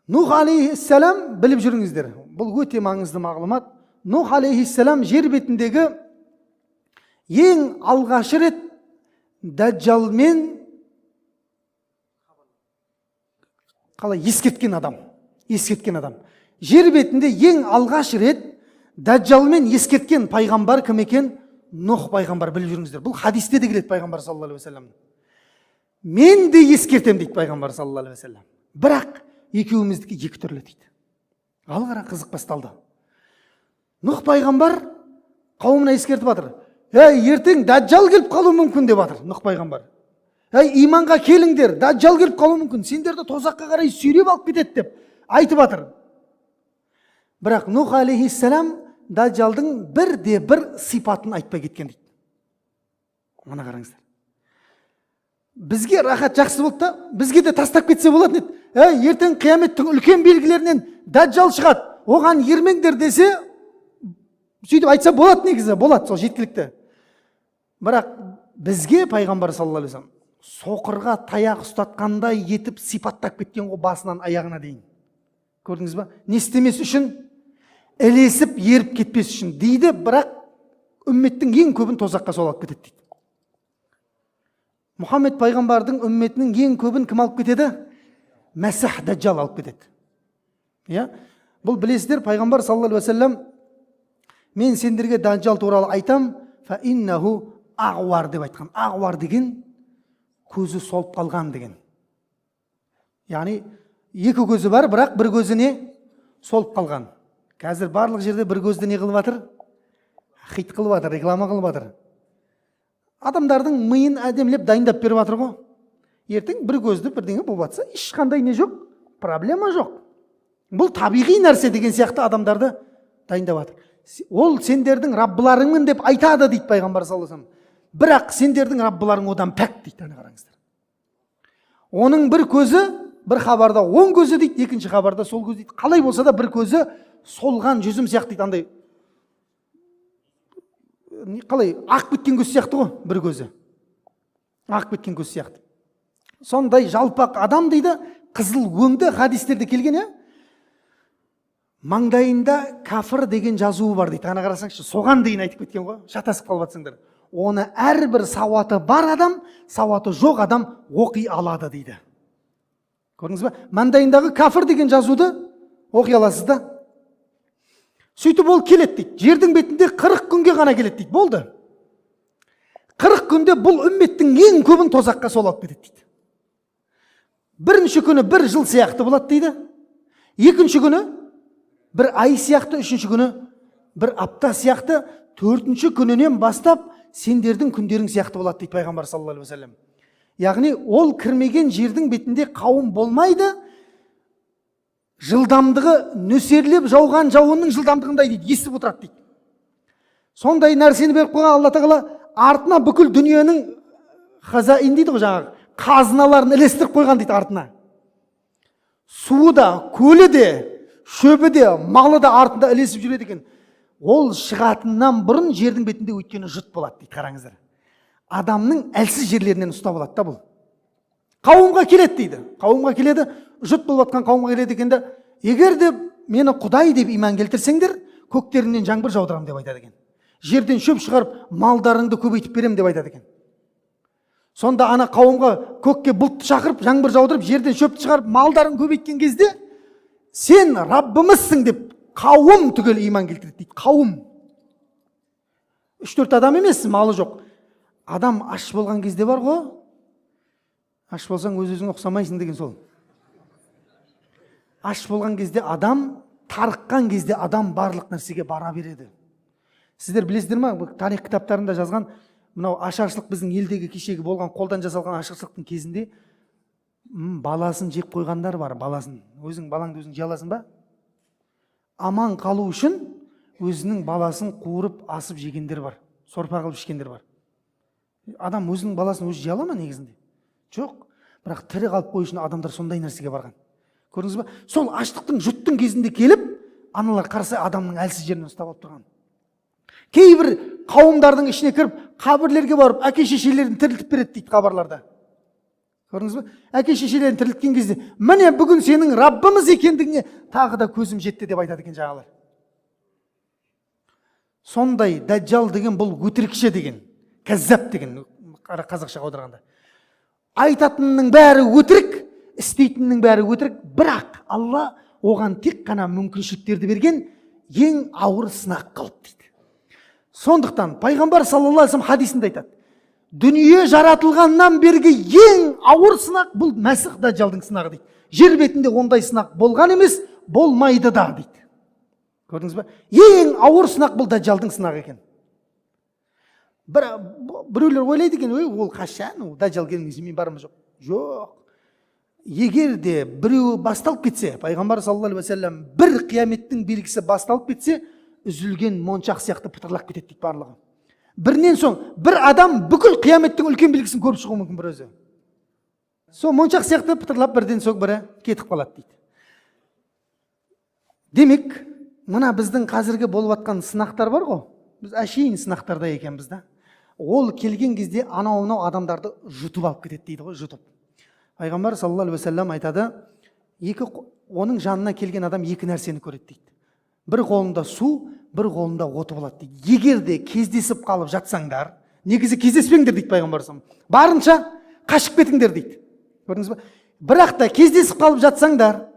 Нух алейхиссалам, біліп жүріңіздер, бұл өте маңызды мағлұмат. Нух алейхиссалам жер бетіндегі ең алғашы рет Даджалмен қалай ескерткен адам. Жер бетінде ең алғаш рет Даджалмен ескерткен пайғамбар кім екен? Нух пайғамбар, біліп жүріңіздер. Бұл хадисте де келеді пайғамбар саллаллаху алейхи вассалам. Мен де ескертем дейді пайғамбар саллаллаху алейхи вассалам. Бірақ екеуміздікі екі түрлі дейді. Ал қара, қызық басталды. Нух пайғамбар қауымына ескертіп жатыр. Ертең Даджал келіп қалуы мүмкін деп жатыр Нух пайғамбар. Иманға келіңдер, Даджал келіп қалуы мүмкін, сендерді тозаққа қарай сүйреп алып кетеді деп айтып жатыр. Бірақ Нух алейхиссалам Даджалдың бір сипатын айтпай кеткен дейді. Мына қараңыздар. Бізге рахат жақсы болды да, бізге де тастап кетсе болатын еді. Ертең қияметтің үлкен белгілерінен Даджал шығады, оған ермеңдер десе, сөйтіп айтса болады, негізі болады, сол жеткілікті. Бірақ бізге пайғамбар саллаллаху алейхи вассалам соқырға таяқ ұстатқандай етіп сипаттап кеткен ғой, басынан аяғына дейін. Көрдіңіз ба? Не істемес үшін? Ілесіп, еріп кетпес үшін дейді, бірақ үмметтің ең көбін тозаққа сол алып кетеді дейді. Мұхаммед пайғамбардың үмметінің ең көбін кім алып кетеді? Мәсіх Даджал алып кетеді. Бұл білесіздер, пайғамбар саллаллаху алейхи вассалам, мен сендерге Даджал туралы айтам, фа иннаху ағуар деп айтқан. Ағуар деген көзі солып қалған деген. Яғни екі көзі бар, бірақ бір көзі не? Солып қалған. Қазір барлық жерде бір көзді не қылып жатыр? Хит қылып жатыр, реклама қылып жатыр. Адамдардың миын әдемілеп дайындап беріп жатыр ғой. Ертең бір көзді бірдеңе болып жатса, ешқандай не жоқ, проблема жоқ. Бұл табиғи нәрсе деген сияқты адамдарды дайындап жатыр. Ол сендердің раббыларыңмын деп айтады дейді пайғамбар саллаллаху алейхи вассалам. Бірақ сендердің раббыларың одан пәк дейді, ана қараңыздар. Оның бір көзі, бір хабарда оң көзі дейді, екінші хабарда сол көз дейді. Қалай болса да бір көзі солған жүзім сияқты дейді, андай қалай ақ кеткен көз сияқты ғой, бір көзі ақ кеткен көз сияқты. Сондай жалпақ адам дейді, қызыл өңді, хадистерде келген. Маңдайында кафір деген жазуы бар дейді. Ана қарасаңшы, соған дейін айтып кеткен ғой, шатасып қалып жатсыңдар. Оны әрбір сауаты бар адам, сауаты жоқ адам оқи алады дейді. Көрдіңіз ба? Маңдайындағы кафір деген жазуды оқи аласыз да. Сөйтіп ол келеді дейді. Жердің бетінде 40 күнге ғана келеді дейді. Болды. 40 күнде бұл үмметтің ең көбін тозаққа сол алып кетеді дейді. Бірінші күні бір жыл сияқты болады дейді. Екінші күні бір ай сияқты, үшінші күні бір апта сияқты, төртінші күнінен бастап сендердің күндерің сияқты болады дейді пайғамбар саллаллаху алейхи вассалам. Яғни ол кірмеген жердің бетінде қауым болмайды. Жылдамдығы нөсерлеп жауған жауынның жылдамдығындай дейді, естіп отырады дейді. Сондай нәрсені беріп қойған Алла тағала артына бүкіл дүниенің хазаин дейді ғой, жаңағы қазыналарын ілестіріп қойған дейді артына. Суы да, көлі де, шөбі де, малы да артында ілесіп жүреді екен. Ол шығатыннан бұрын жердің бетінде өйткені жұт болады дейді, қараңыздар. Адамның әлсіз жерлерінен ұстап алады да бұл. Қауымға келеді дейді. Қауымға келеді, жұт болып жатқан қауымға келеді екенде, егер де мені Құдай деп иман келтірсеңдер, көктерінен жаңбыр жаудырам деп айтады екен. Жерден шөп шығарып, малдарыңды көбейтіп берем деп айтады екен. Сонда ана қауымға көкке бұлтты шақырып, жаңбыр жаудырып, жерден шөпті шығарып, малдарын көбейткен кезде, сен Раббымызсың деп қауым түгел иман келтіреді дейді. Қауым. 3-4 адам емес, малы жоқ. Адам аш болған кезде бар ғой. Аш болсаң өз-өзіңе ұқсамайсың деген сол. Аш болған кезде адам, тарыққан кезде адам барлық нәрсеге бара береді. Сіздер білесіздер ма? Тарих кітаптарында жазған, мынау ашаршылық біздің елдегі кешегі болған қолдан жасалған ашаршылықтың кезінде баласын жеп қойғандар бар, баласын. Өзің балаңды өзің жей аласың ба? Аман қалу үшін өзінің баласын қуырып асып жегендер бар, сорпа қылып ішкендер бар. Адам өзінің баласын өзі жей ала ма негізінде? Жоқ. Бірақ тірі қалып қою үшін адамдар сондай нәрсеге барған. Көрдіңіз ба? Сол аштықтың, жұттың кезінде келіп, аналар қарсы адамның әлсіз жерінен ұстап алып тұрған. Кейбір қауымдардың ішіне кіріп, қабірлерге барып, әке шешелерін тірілтіп береді дейді хабарларда. Көрдіңіз бе? Әке шешелерін тірілткен кезде, міне бүгін сенің Раббымыз екендігіне тағы да көзім жетті деп айтады екен жаңағылар. Сондай дәджал деген бұл өтірікші деген, кәззап деген, қазақшаға аударғанда. Айтатынның бәрі өтірік, істейтіннің бәрі өтірік, бірақ Алла оған тек қана мүмкіншіліктерді берген ең ауыр сынақ қылып дейді. Сондықтан пайғамбар саллаллаху алейхи вассалам хадисінде айтады, дүние жаратылғаннан бергі ең ауыр сынақ бұл Мәсіх дәджалдың сынағы дейді. Жер бетінде ондай сынақ болған емес, болмайды да дейді. Көрдіңіз бе? Ең ауыр сынақ бұл дәджалдың сынағы екен. Біреулер ойлайды екен, ол қашан, ол дәджал келмесе мен бармын жоқ. Жоқ. Егер де біреу басталып кетсе, пайғамбар саллаллаху алейхи вассалам бір қияметтің белгісі басталып кетсе, үзілген моншақ сияқты пытырлап кетеді дейді барлығы. Бірінен соң бір адам бүкіл қияметтің үлкен белгісін көріп шығуы мүмкін бір өзі. Сол моншақ сияқты пытырлап бірден соң бірі кетіп қалады дейді. Демек, мына біздің қазіргі болып жатқан сынақтар бар ғой, біз әшейін сынақтарда екенбіз да. Ол келген кезде анау адамдарды жұтып алып кетеді дейді ғой, жұтып. Пайғамбар саллаллаху алейхи вассалам айтады, оның жанына келген адам екі нәрсені көреді дейді. Бір қолында су, бір қолында оты болады дейді. Егер де кездесіп қалып жатсаңдар, негізі кездеспеңдер дейді пайғамбар саллаллаху алейхи вассалам. Барынша қашып кетіңдер дейді. Көрдіңіз бе? Бірақ та кездесіп қалып жатсаңдар,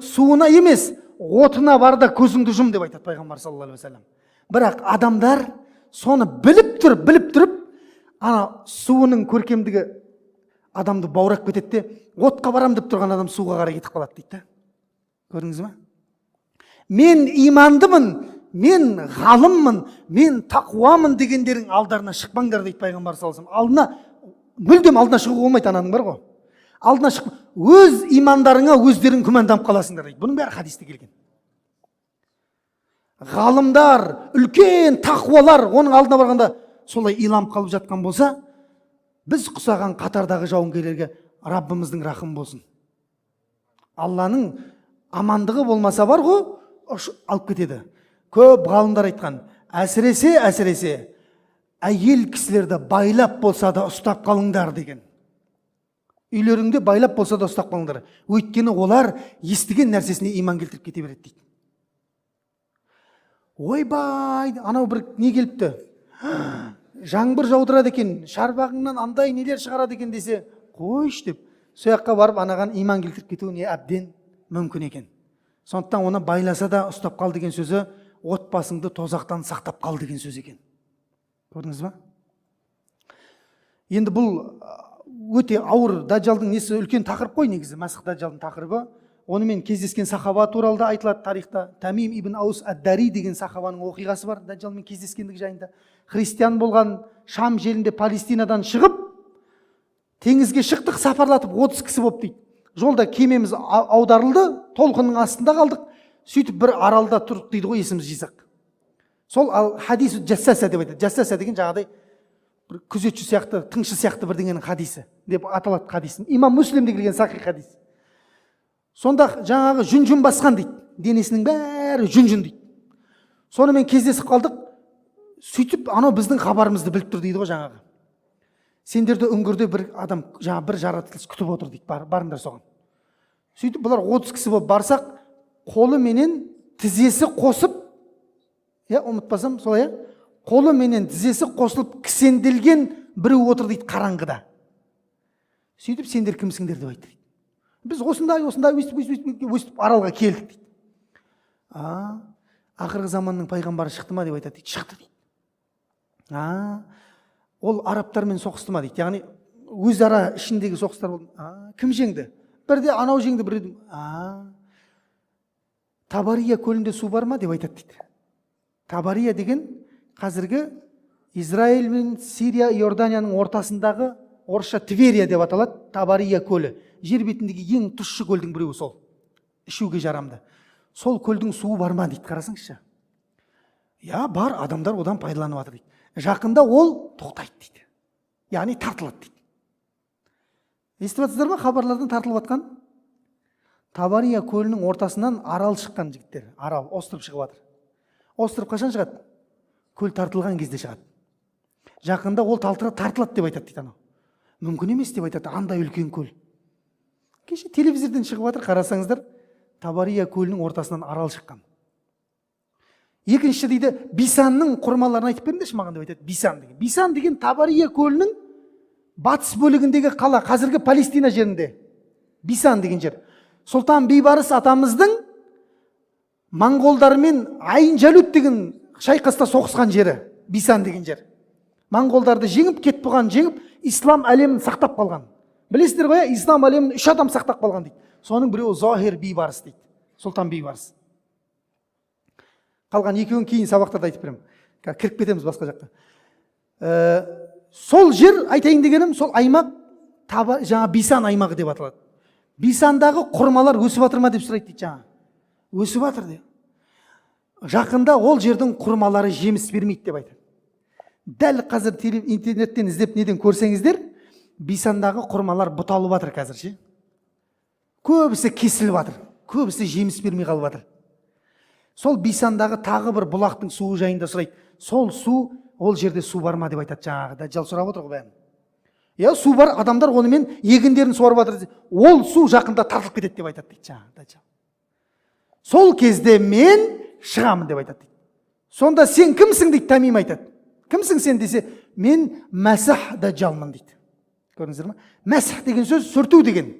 суына емес, отына бар да көзіңді жұм деп айтады пайғамбар саллаллаху алейхи вассалам. Бірақ адамдар соны біліп тұрып, ана суының көркемдігі адамды баурап кетеді де, отқа барам деп тұрған адам суға қарай кетіп қалады дейді. Көрдіңіз бе? Мен имандымын, мен ғалыммын, мен тақуамын дегендердің алдарына шықпаңдар дейді пайғамбар саллаллаху алейхи вассалам. Мүлдем алдына шығуға болмайды, ананың бар ғой. Алдына шықпа, өз имандарыңа өздерің күмәнданып қаласыңдар дейді. Бұның бәрі хадисте келген. Ғалымдар, үлкен тақуалар оның алдына барғанда солай иланып қалып жатқан болса, біз құсаған қатардағы жауынгерлерге Раббымыздың рахым болсын. Алланың амандығы болмаса бар ғой, алып кетеді. Көп ғалымдар айтқан, әсіресе әйел кісілерді байлап болса да ұстап қалыңдар деген. Үйлеріңде байлап болса да ұстап қалыңдар. Өйткені олар естіген нәрсесіне иман келтіріп кете береді дейді. Ойбай, анау бір не келіпті? Жаңбыр жаудырады екен, шарбағыңнан андай нелер шығарады екен десе, қойш деп, сояққа барып анаған иман келтіріп кетуіне әбден мүмкін екен. Сондықтан оны байласа да ұстап қал деген сөзі, отбасыңды тозақтан сақтап қал деген сөз екен. Көрдіңіз ба? Енді бұл өте ауыр, дәджалдың несі үлкен тақырып қой негізі, Мәсіх дәджалдың тақырыбы. Онымен кездескен сахаба туралы да айтылады тарихта. Тамим ибн Аус ад-Дари деген сахабаның оқиғасы бар, дәджалмен кездескендігі жайында. Христиан болған, Шам жерінде Палестинадан шығып, теңізге шықтық, сапарлатып 30 кісі болып дейді. Жолда кемеміз аударылды, толқынның астында қалдық. Сөйтіп бір аралда тұрдық дейді ғой, есіміз жисақ. Сол хадису жасаса деп айтады. Жасаса деген жаңағыдай бір күзетші сияқты, тыңшы сияқты бірдеңенің хадисі деп аталады хадисін. Имам Муслимде келген сахих хадис. Сонда жаңағы жүн басқан дейді. Денесінің бәрі жүн дейді. Сонымен кездесіп қалдық. Сөйтіп анау біздің хабарымызды біліп тұр дейді ғой жаңағы. Сендерді үңгірде бір адам, жаңа бір жаратылыс күтіп отыр дейді. Барыңдар соған. Сөйтіп бұлар 30 кісі болып барсақ, қолы менен тізесі қосып, ұмытпасам солай, қолы менен тізесі қосылып кісенделген біреу отыр дейді қараңғыда. Сөйтіп сендер кімсіңдер деп айтты. Біз осындай өстіп аралға келдік дейді. Ақырғы заманның пайғамбары шықты ма деп айтады дейді. Шықты дейді. Ол арабтармен соғысты ма дейді. Яғни өзара ішіндегі соғыстар болды. Кім жеңді? Бірде анау жеңді, бірде Табария көлінде су бар ма деп айтады дейді. Табария деген қазіргі Израиль мен Сирия, Иорданияның ортасындағы, орысша Тверия деп аталады, Табария көлі. Жер бетіндегі ең тұщы көлдің біреуі сол. Ішуге жарамды. Сол көлдің суы бар ма дейді, қарасаңызшы. Бар, адамдар одан пайдаланып жатыр дейді. Жақында ол тоқтайды дейді. Яғни тартылады дейді. Естіп жатсыздар ма хабарлардан тартылып жатқан? Табария көлінің ортасынан арал шыққан жігіттер. Арал, остров шығып жатыр. Остров қашан шығады? Көл тартылған кезде шығады. Жақында ол тартылады деп айтады дейді анау. мүмкін емес деп айтады, андай үлкен көл. Кеше телевизордан шығып жатыр, қарасаңыздар, Табария көлінің ортасынан арал шыққан. Екінші дейді, Бисанның құрмаларын айтып беріңдерші маған деп айтады. Бисан деген Табария көлінің батыс бөлігіндегі қала, қазіргі Палестина жерінде. Бисан деген жер. Сұлтан Бейбарыс атамыздың моңғолдармен Айын Жалут деген шайқаста соғысқан жері, Бисан деген жер. Моңғолдарды жеңіп, жеңіп, ислам әлемін сақтап қалған. Білесіздер ғой, ислам әлемін 3 адам сақтап қалған дейді. Соның біреуі Захир Бейбарыс дейді. Сұлтан Бейбарыс. Қалған екеуін кейін сабақтарда айтып беремін. Кіріп кетеміз басқа жаққа. Сол жер, айтайын дегенім, сол аймақ жаңа Бисан аймағы деп аталады. Бисандағы құрмалар өсіп жатыр ма деп сұрайды дейді жаңа. Өсіп жатыр де. Жақында ол жердің құрмалары жеміс бермейді деп айтады. Дәл қазір интернеттен іздеп неден көрсеңіздер, Бисандағы құрмалар бұталып жатыр қазір ше. Көбісі кесіліп жатыр, көбісі жеміс бермей қалып жатыр. Сол Бисандағы тағы бір бұлақтың суы жайында сұрайды. Сол су, ол жерде су бар ма деп айтады жаңағы. Дәжжал сұрап отыр ғой бәрін. Су бар, адамдар онымен егіндерін суарып жатыр. Ол су жақында тартылып кетеді деп айтады дейді жаңағы Дәжжал. Сол кезде мен шығамын деп айтады дейді. Сонда сен кімсің дейді, Тамим айтады. Кімсің сен десе, мен Мәсіх Дәжжалмын дейді. Көрдіңіздер ме? Мәсіх деген сөз сүрту деген.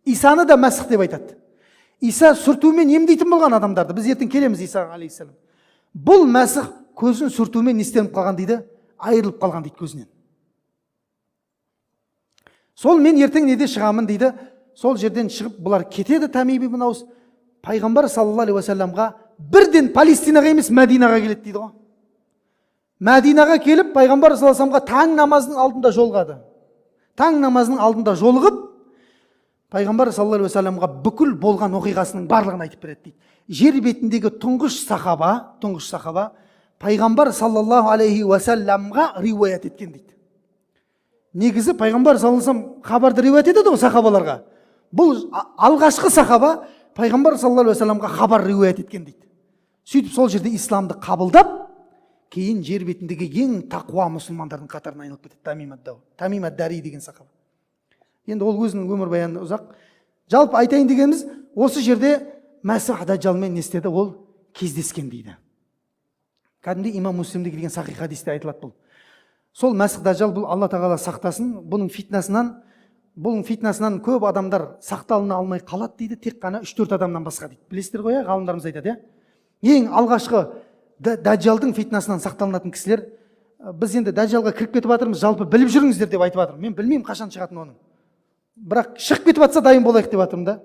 Исаны да Мәсіх деп айтады. Иса сүртумен емдейтін болған адамдарды. Біз ертең келеміз Иса алейхиссалам. Бұл Мәсіх көзін сүртумен нестеніп қалған дейді, айырылып қалған дейді көзінен. Сол мен ертең неде шығамын дейді. Сол жерден шығып бұлар кетеді, Тамим ибн Аус. Пайғамбар саллаллаху алейхи уассаламға бірден Палестинаға емес Мәдинаға келеді дейді ғой. Мәдинаға келіп, Пайғамбар саллаллаху алейхи уассаламға таң намазының алдында жолығады. Таң намазының алдында жолығып, Пайғамбар саллаллаху алейхи уассаламға бүкіл болған оқиғасының барлығын айтып береді дейді. Жер бетіндегі тұңғыш сахаба Пайғамбар саллаллаху алейхи уассаламға риуаят еткен дейді. Негізі Пайғамбар саллаллаху алейхи уассалам хабарды риуаят етеді ғой сахабаларға. Бұл алғашқы сахаба Пайғамбар саллаллаху алейхи уассаламға хабар риуаят еткен дейді. Сөйтіп сол жерде исламды қабылдап, кейін жер бетіндегі ең тақуа мұсылмандардың қатарына айналып кетеді. Тамим ад-Дари деген сахаба. Енді ол өзінің өмірбаяны ұзақ. Жалпы айтайын дегеніміз, осы жерде Мәсіх Дәжжалмен не істеді, ол кездескен дейді. Кәдімгідей имам Муслимде келген сахих хадисте айтылады бұл. Сол Мәсіх Дәжжал, бұл Алла тағала сақтасын, бұның фитнасынан көп адамдар сақталына алмай қалады дейді, тек қана 3-4 адамнан басқа дейді. Білесіздер ғой, ғалымдарымыз айтады, ең алғашқы Дәжжалдың фитнасынан сақталынатын кісілер, біз енді Дәжжалға кіріп кетіп жатырмыз, жалпы біліп жүріңіздер деп айтып жатырмын. Мен білмеймін қашан шығатынын оның. Бірақ шығып кетіп жатса дайын болайық деп жатырмын да.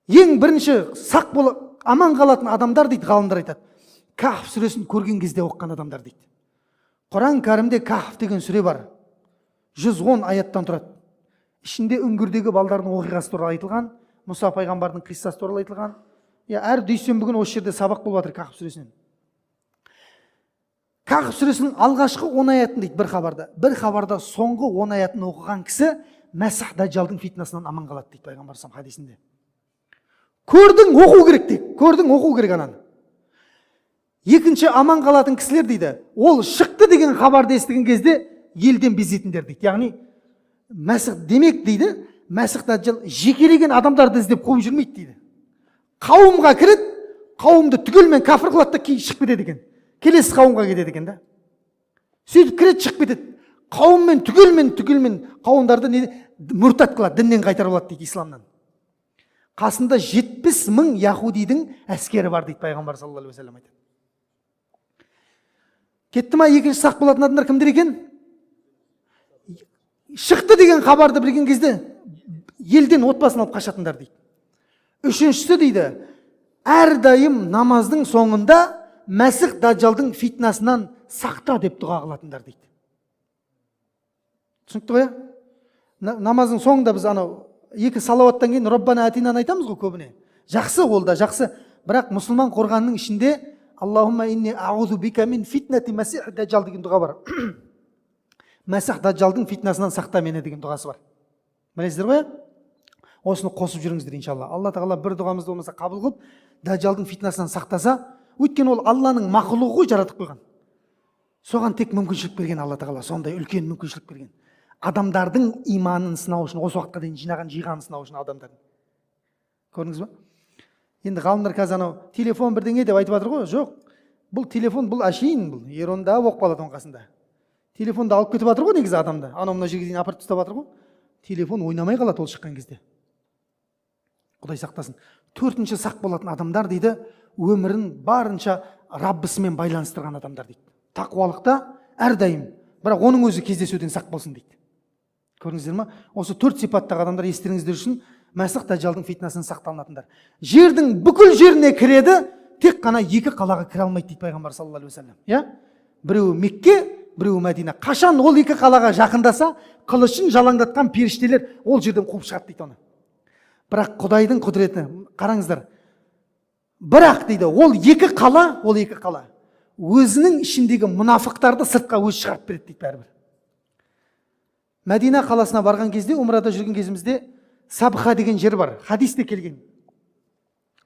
Ең бірінші сақ болып аман қалатын адамдар дейді, ғалымдар айтады. Кахф сүресін көрген кезде оқыған адамдар дейді. Құран кәрімде Кахф деген сүре бар. 110 аяттан тұрады. Ішінде үңгірдегі балдардың оқиғасы туралы айтылған, Мұса пайғамбардың қиссасы туралы айтылған. Әр дүйсенбі күні осы жерде сабақ болып жатыр Кахф сүресінен. Кахф сүресінің алғашқы 10 аятын дейді бір хабарда соңғы 10 аятын оқыған кісі Мәсіх Дәжжалдың фитнасынан аман қалады дейді Пайғамбар саллаллаху алейхи хадисінде. Көрдің, оқу керек дейді. Көрдің, оқу керек ананы. Екінші аман қалатын кісілер дейді, ол шықты деген хабарды естіген кезде елден безетіндер дейді. Яғни Мәсіх демек дейді, Мәсіх Дәжжал жекелеген адамдарды іздеп қуып жүрмейді дейді. Қауымға кіреді, қауымды түгелмен кәфір қылады да кейін шығып кетеді екен. Келесі қауымға кетеді екен да. Сөйтіп кіреді, шығып кетеді. Қауыммен түгелмен қауымдарды мүртат қылады, діннен қайтарып алады дейді исламнан. Қасында 70 мың яһудидің әскері бар дейді Пайғамбар саллаллаху алейхи уассалам айтады. Кетті ма екінші сақ болатын адамдар кімдер екен? Шықты деген хабарды білген кезде елден отбасын алып қашатындар дейді. Үшіншісі дейді, әрдайым намаздың соңында Мәсіх Дәжжалдың фитнасынан сақта деп дұға қылатындар дейді. Түсінікті ғой? Намаздың соңында біз екі салауаттан кейін Роббана атинаны айтамыз ғой көбіне. Жақсы ол да, жақсы. Бірақ мұсылман қорғанның ішінде Аллахумма инни аузу бика мин фитнати Мәсіх Дәжжал деген дұға бар. Мәсіх Дәжжалдың фитнасынан сақта мені деген дұғасы бар. Білесіздер ғой? Осыны қосып жүріңіздер иншалла. Алла тағала бір дұғамызды болмаса қабыл қылып, Дәжжалдың фитнасынан сақтаса, өйткені ол Алланың мақұлығы ғой, жаратып қойған. Соған тек мүмкіншілік берген Алла тағала, сондай үлкен мүмкіншілік берген. Адамдардың иманын сынау үшін, осы уақытқа дейін жиғанын сынау үшін адамдардың. Көрдіңіз ба? Енді ғалымдар қазір анау телефон бірдеңе деп айтып жатыр ғой. Жоқ, бұл телефон, бұл әшейін, бұл еронда болып қалады оның қасында. Телефонды алып кетіп жатыр ғой негізі адамды. Анау мына жерге дейін апарып тастап жатыр ғой. Телефон ойнамай қалады ол шыққан кезде. Құдай сақтасын. Төртінші сақ болатын адамдар дейді, өмірін барынша Раббысымен байланыстырған адамдар дейді. Тақуалықта әрдайым, бірақ оның өзі кездесуден сақ болсын дейді. Көрдіңіздер ма? Осы төрт сипаттағы адамдар естеріңіздер үшін Мәсіх Дәжжалдың фитнасынан сақталынатындар. Жердің бүкіл жеріне кіреді, тек қана екі қалаға кіре алмайды дейді пайғамбар саллаллаху алейхи вассалам. Иә? Біреуі Мекке, біреуі Мәдина. Қашан ол екі қалаға жақындаса, қылышын жалаңдатқан періштелер ол жерден қуып шығады дейді оны. Бірақ Құдайдың құдіреті, қараңыздар. Бірақ дейді, ол екі қала өзінің ішіндегі мұнафықтарды сыртқа өзі шығарып береді дейді бәрібір. Мәдина қаласына барған кезде, умрада жүрген кезімізде Сабха деген жер бар. Хадисте келген.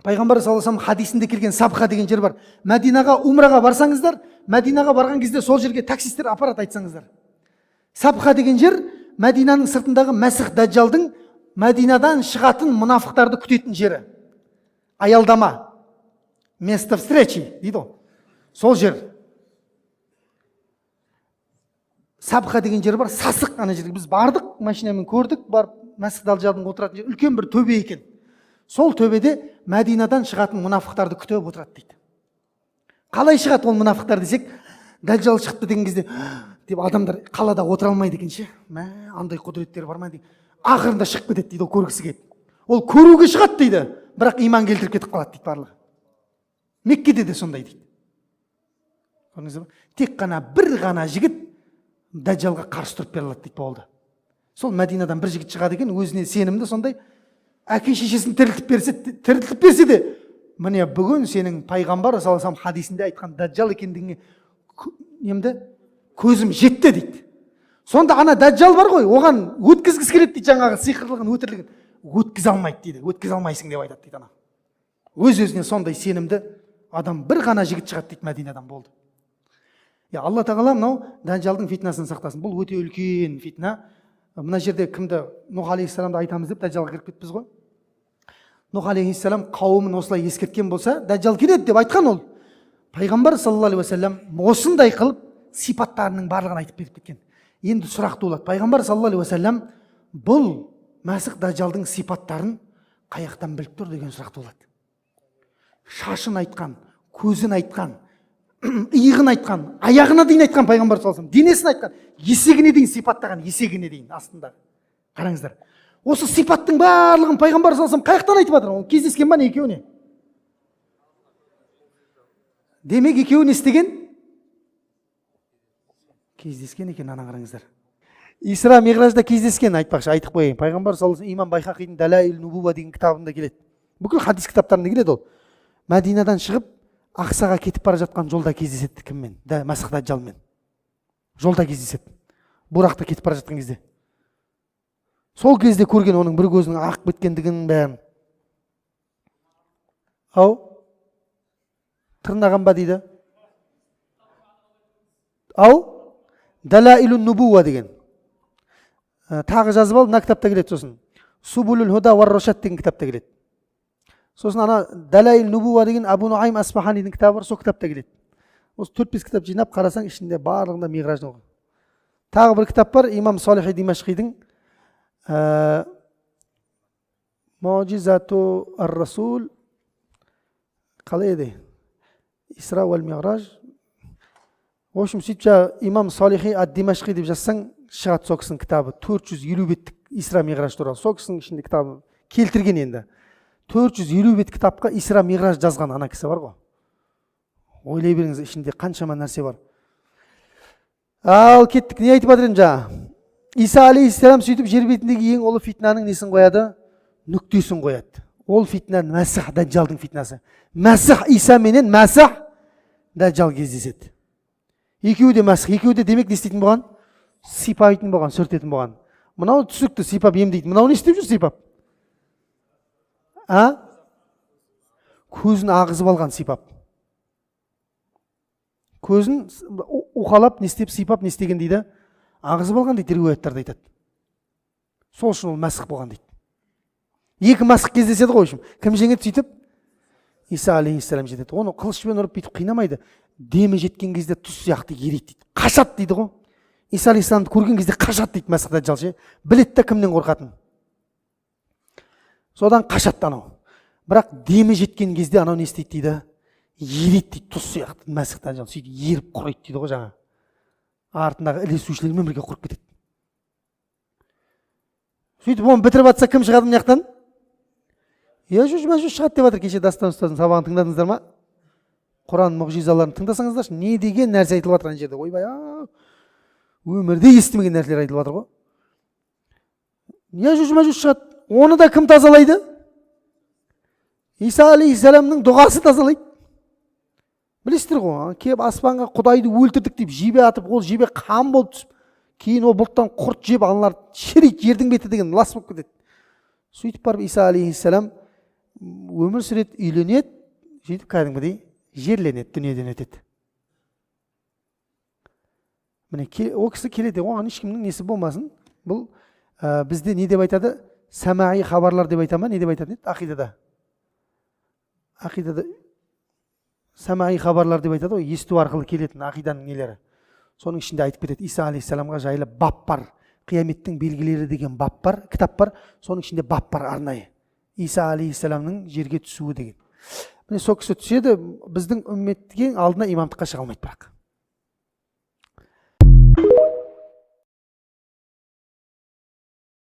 Пайғамбар саллаллаху алейхи вассалам хадисінде келген Сабха деген жер бар. Мәдинаға умраға барсаңыздар, Мәдинаға барған кезде сол жерге таксистер апарат айтсаңыздар. Сабха деген жер Мәдинаның сыртындағы Мәсіх Дәжжалдың Мәдинадан шығатын мұнафықтарды күтетін жері. Аялдама. Место встречи дейді ғой. Сол жер. Сабха деген жер бар, сасық ана жерге. Біз бардық, машинамен көрдік, барып Мәсіх Дәжжалдың отыратын жер үлкен бір төбе екен. Сол төбеде Мәдинадан шығатын мұнафықтарды күтіп отырады дейді. Қалай шығады ол мұнафықтар десек, Дәжжал шықты деген кезде деп адамдар қалада отыра алмайды екен ше. Андай құдіреттері бар ма дейді. Ақырында шығып кетеді дейді, ол көргісі келеді. Ол көруге шығады дейді, бірақ иман келтіріп кетіп қалады дейді барлығы. Меккеде де сондай дейді. Көрдіңіз бе? Тек қана бір ғана жігіт Дәжжалға қарсы тұрып бере алады дейді болды. Сол Мәдинадан бір жігіт шығады екен, өзіне сенімді сондай, әке шешесін тірілтіп берсе де, міне бүгін сенің пайғамбар саллаллаху алейхи вассалам хадисінде айтқан Дәжжал екендігіне көзім жетті дейді. Сонда ана Дәжжал бар ғой, оған өткізгісі келеді дейді, жаңағы сиқырлығын, өтірлігін. Өткізе алмайды дейді, өткізе алмайсың деп айтады дейді ана. Өз-өзіне сондай сенімді адам бір ғана жігіт шығады дейді Мәдинадан болды. Алла тағала мынау Дәжжалдың фитнасын сақтасын. Бұл өте үлкен фитна. Мына жерде кімді Нұх алейхиссаламды айтамыз деп Дәжжалға кіріп кетпіз ғой. Нұх алейхиссалам қауымын осылай ескерткен болса, Дәжжал келеді деп айтқан ол. Пайғамбар саллаллаху алейхи вассалам осындай қылып сипаттарының барлығын айтып беріп кеткен. Енді сұрақ туылады. Пайғамбар саллаллаху алейхи вассалам бұл Мәсіх Дәжжалдың сипаттарын қаяқтан біліп тұр деген сұрақ туылады. Шашын айтқан, көзін айтқан, иығын айтқан, аяғына дейін айтқан пайғамбар саллаллаху алейхи вассалам, денесін айтқан, есегіне дейін сипаттаған, есегіне дейін астында. Қараңыздар. Осы сипаттың барлығын пайғамбар саллаллаху алейхи вассалам қаяқтан айтып жатыр? Ол кездескен ба не екеуіне? Демек екеуі не істеген? Кездескен екен, ана қараңыздар. Исра Миғражда кездескен, айтпақшы, айтып қояйын. Пайғамбар саллаллаху алейхи вассалам имам Байхақидің Далаил Нубува деген кітабында келеді. Бүкіл хадис кітаптарында келеді ол. Мәдинадан шығып Ақсаға кетіп бара жатқан жолда кездеседі кіммен? Мәсіх Дәжжалмен. Жолда кездеседі. Бурақта кетіп бара жатқан кезде. Сол кезде көрген оның бір көзінің ақ біткендігін бәрін. Ау? Тырнаған ба дейді? Ау? Далаилун Нубува деген. Тағы жазып ал, мына кітапта келеді сосын. Субулул Худа вар Рошад деген кітапта келеді. Сосын ана Далаил Нубува деген Абу Нуайм Асфаханидың кітабы бар, сол кітапта келеді. Осы 4-5 кітап жинап қарасаң, ішінде барлығында Миғраждың оқы. Тағы бір кітап бар, имам Салихи Димашқидің Муъжизату ар-Расул, қалай еді? Исра уал Миғраж. В общем, сөйтіп имам Салихи ад-Димашқи деп жазсаң, шығады сол кісінің кітабы. 450 беттік Исра Миғраж туралы. Сол кісінің ішінде кітабы келтірген енді. 450 бет кітапқа Исра Миғраж жазған ана кісі бар ғой. Ойлай беріңіз, ішінде қаншама нәрсе бар. Ал кеттік, не айтып жатыр жаңа? Иса алейхиссалам сөйтіп жер бетіндегі ең ұлы фитнаның несін қояды? Нүктесін қояды. Ол фитна Мәсіх Дәжжалдың фитнасы. Мәсіх Иса менен Мәсіх Дәжжал кездеседі. Екеуі де Мәсіх, екеуі де демек не істейтін болған? Сипайтын болған, сүртетін болған. Мынау түсікті сипап емдейді. Мынау не істеп жүр сипап? Көзін ағызып алған сипап. Көзін уқалап, не істеп сипап, не істеген дейді? ағызып алған дейді, риуаяттарда айтады. Сол үшін ол мәсіх болған дейді. Екі мәсіх кездеседі ғой. Кім жеңеді сөйтіп? Иса алейхиссалам жетеді. Оны қылышпен ұрып бүйтіп қинамайды. Демі жеткен кезде тұз сияқты ерейді дейді. Қашады дейді ғой. Иса алейхиссаламды көрген кезде қашады дейді мәсіх дәджал ше. Біледі де кімнен қорқатынын. Содан қашады анау. Бірақ демі жеткен кезде анау не істейді дейді? Ерейді дейді, тұз сияқты мәсіх дәджал. Сөйтіп еріп құрайды дейді ғой жаңа. Артындағы ілесушілермен бірге құрып кетеді. Сөйтіп оны бітіріп атса кім шығады мына жақтан? Яжуж мәжуж шығады деп жатыр. Кеше Дастан ұстаздың сабағын тыңдадыңыздар ма? Құран мұғжизаларын тыңдасаңыздаршы, не деген нәрсе айтылып жатыр ана жерде. Ойбай, өмірде естімеген нәрселер айтылып жатыр ғой. Яжуж мәжуж шығады. Оны да кім тазалайды? Иса алейхиссаламның дұғасы тазалайды. Білесіздер ғой, келіп аспанға Құдайды өлтірдік деп жебе атып, ол жебе қан болып түсіп, кейін ол бұлттан құрт жеп аналар шірейді, жердің беті деген лас болып кетеді. Сөйтіп барып Иса алейхиссалам өмір сүреді, үйленеді, сөйтіп кәдімгідей жерленеді, дүниеден өтеді. Міне ол кісі келеді, оған ешкімнің несі болмасын. Бұл бізде не деп айтады? Сәмаи хабарлар деп айтама, не деп айтады? Ақидада. Ақидада сәмаи хабарлар деп айтады ғой, есту арқылы келетін ақиданың нелері. Соның ішінде айтып кетеді, Иса алейхиссаламға жайлы бап бар, қияметтің белгілері деген бап бар, кітап бар. Соның ішінде бап бар арнайы. Иса алейхиссаламның жерге түсуі деген. Міне сол кісі түседі, біздің үмметке алдына имамдыққа шыға алмайды бірақ.